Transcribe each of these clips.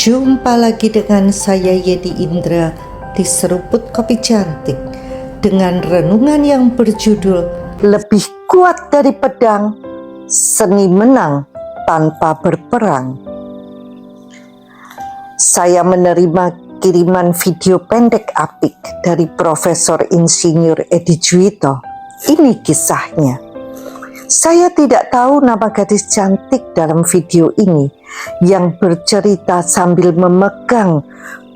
Jumpa lagi dengan saya Yedi Indra di Seruput Kopi Cantik dengan renungan yang berjudul Lebih Kuat dari Pedang, Seni Menang Tanpa Berperang. Saya menerima kiriman video pendek apik dari Profesor Insinyur Edi Juwito. Ini kisahnya. Saya tidak tahu nama gadis cantik dalam video ini yang bercerita sambil memegang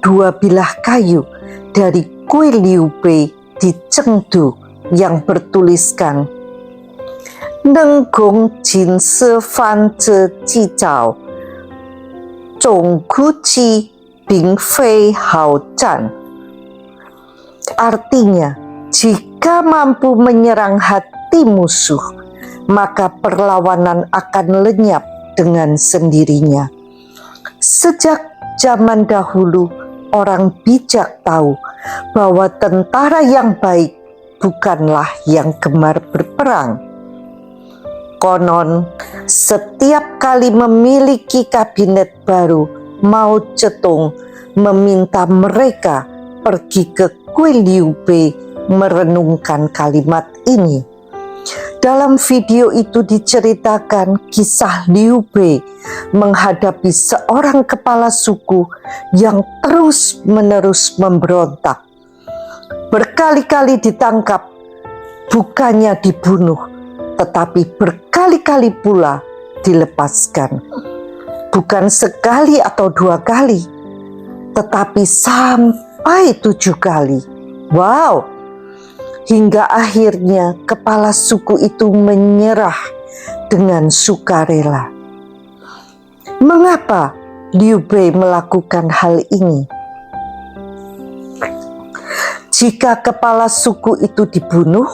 dua bilah kayu dari kuil Liu Bei di Chengdu yang bertuliskan Neng Gong Jin Se Fan Zhe Ji Zhao Zhong Ku Qi Bing Fei Hao Zhan. Artinya, jika mampu menyerang hati musuh, maka perlawanan akan lenyap dengan sendirinya. Sejak zaman dahulu, orang bijak tahu bahwa tentara yang baik bukanlah yang gemar berperang. Konon, setiap kali memiliki kabinet baru, Mao Zedong meminta mereka pergi ke kuil Liu Bei merenungkan kalimat ini. Dalam video itu diceritakan kisah Liu Bei menghadapi seorang kepala suku yang terus-menerus memberontak. Berkali-kali ditangkap, bukannya dibunuh, tetapi berkali-kali pula dilepaskan. Bukan sekali atau dua kali, tetapi sampai 7 kali. Wow! Hingga akhirnya kepala suku itu menyerah dengan sukarela. Mengapa Liu Bei melakukan hal ini? Jika kepala suku itu dibunuh,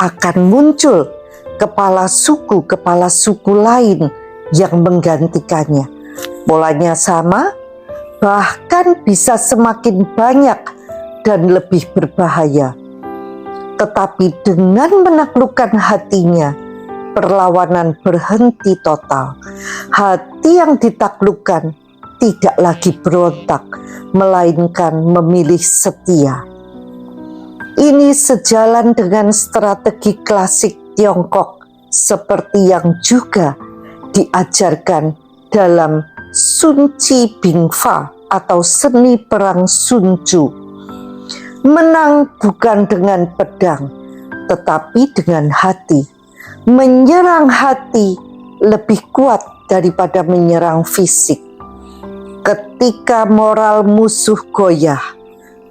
akan muncul kepala suku lain yang menggantikannya. Polanya sama, bahkan bisa semakin banyak dan lebih berbahaya. Tetapi dengan menaklukkan hatinya, perlawanan berhenti total. Hati yang ditaklukkan tidak lagi berontak, melainkan memilih setia. Ini sejalan dengan strategi klasik Tiongkok, seperti yang juga diajarkan dalam Sun Chi Bing Fa atau seni perang Sun Tzu. Menang bukan dengan pedang, tetapi dengan hati. Menyerang hati lebih kuat daripada menyerang fisik. Ketika moral musuh goyah,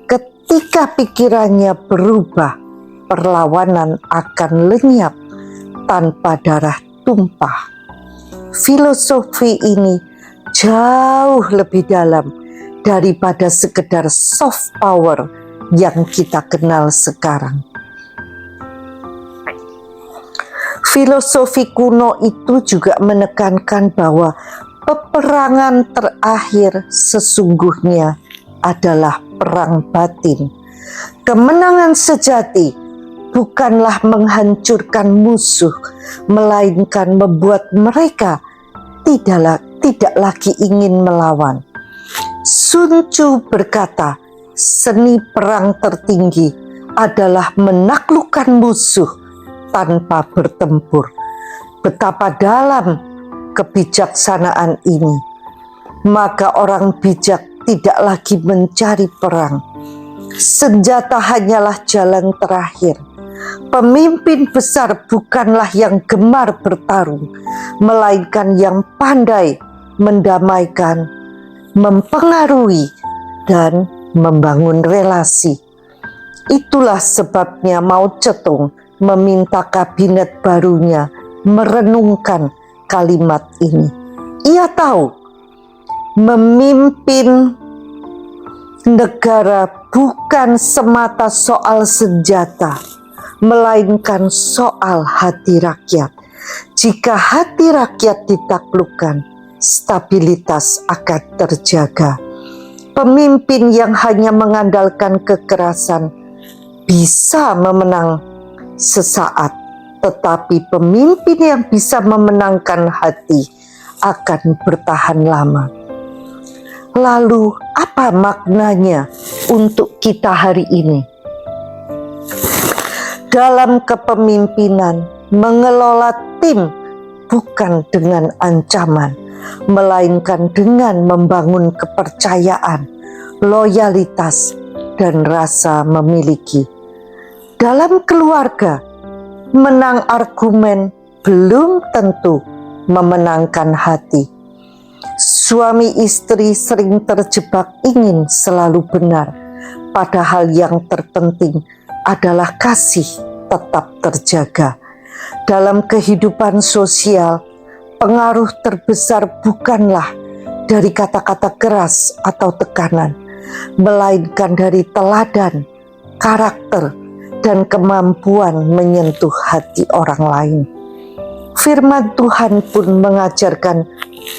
ketika pikirannya berubah, perlawanan akan lenyap tanpa darah tumpah. Filosofi ini jauh lebih dalam daripada sekedar soft power yang kita kenal sekarang. Filosofi kuno itu juga menekankan bahwa peperangan terakhir sesungguhnya adalah perang batin. Kemenangan sejati bukanlah menghancurkan musuh, melainkan membuat mereka tidak lagi ingin melawan. Sun Tzu berkata, seni perang tertinggi adalah menaklukkan musuh tanpa bertempur. Betapa dalam kebijaksanaan ini. Maka orang bijak tidak lagi mencari perang. Senjata hanyalah jalan terakhir. Pemimpin besar bukanlah yang gemar bertarung, melainkan yang pandai mendamaikan, mempengaruhi, dan membangun relasi. Itulah sebabnya Mao Zedong meminta kabinet barunya merenungkan kalimat ini. Ia tahu memimpin negara bukan semata soal senjata, melainkan soal hati rakyat. Jika hati rakyat ditaklukkan, stabilitas akan terjaga. Pemimpin yang hanya mengandalkan kekerasan bisa memenang sesaat, tetapi pemimpin yang bisa memenangkan hati akan bertahan lama. Lalu apa maknanya untuk kita hari ini? Dalam kepemimpinan, mengelola tim bukan dengan ancaman, melainkan dengan membangun kepercayaan, loyalitas, dan rasa memiliki. Dalam keluarga, menang argumen belum tentu memenangkan hati. Suami istri sering terjebak ingin selalu benar, padahal yang terpenting adalah kasih tetap terjaga. Dalam kehidupan sosial, pengaruh terbesar bukanlah dari kata-kata keras atau tekanan, melainkan dari teladan, karakter, dan kemampuan menyentuh hati orang lain. Firman Tuhan pun mengajarkan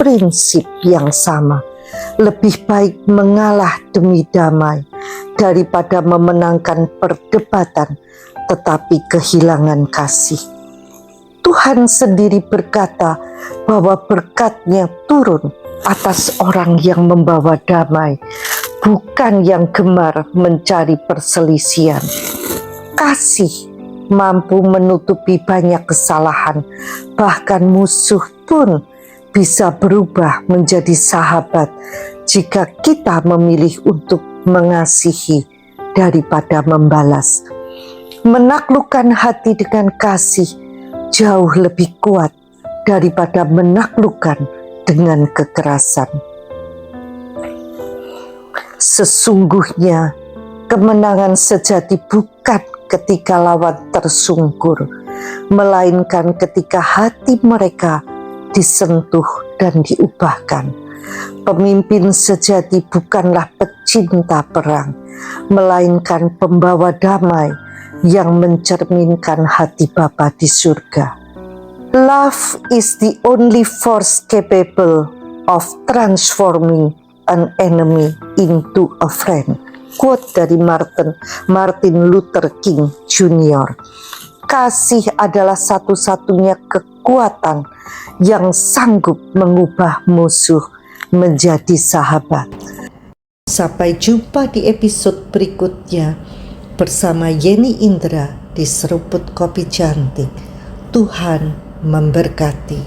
prinsip yang sama. Lebih baik mengalah demi damai daripada memenangkan perdebatan tetapi kehilangan kasih. Tuhan sendiri berkata bahwa berkat-Nya turun atas orang yang membawa damai, bukan yang gemar mencari perselisihan. Kasih mampu menutupi banyak kesalahan, bahkan musuh pun bisa berubah menjadi sahabat jika kita memilih untuk mengasihi daripada membalas. Menaklukkan hati dengan kasih jauh lebih kuat daripada menaklukkan dengan kekerasan. Sesungguhnya kemenangan sejati bukan ketika lawan tersungkur, melainkan ketika hati mereka disentuh dan diubahkan. Pemimpin sejati bukanlah pecinta perang, melainkan pembawa damai yang mencerminkan hati Bapa di surga. Love is the only force capable of transforming an enemy into a friend. Quote dari Martin Luther King Jr. Kasih adalah satu-satunya kekuatan yang sanggup mengubah musuh menjadi sahabat. Sampai jumpa di episode berikutnya bersama Yeni Indra di Seruput Kopi Cantik. Tuhan memberkati.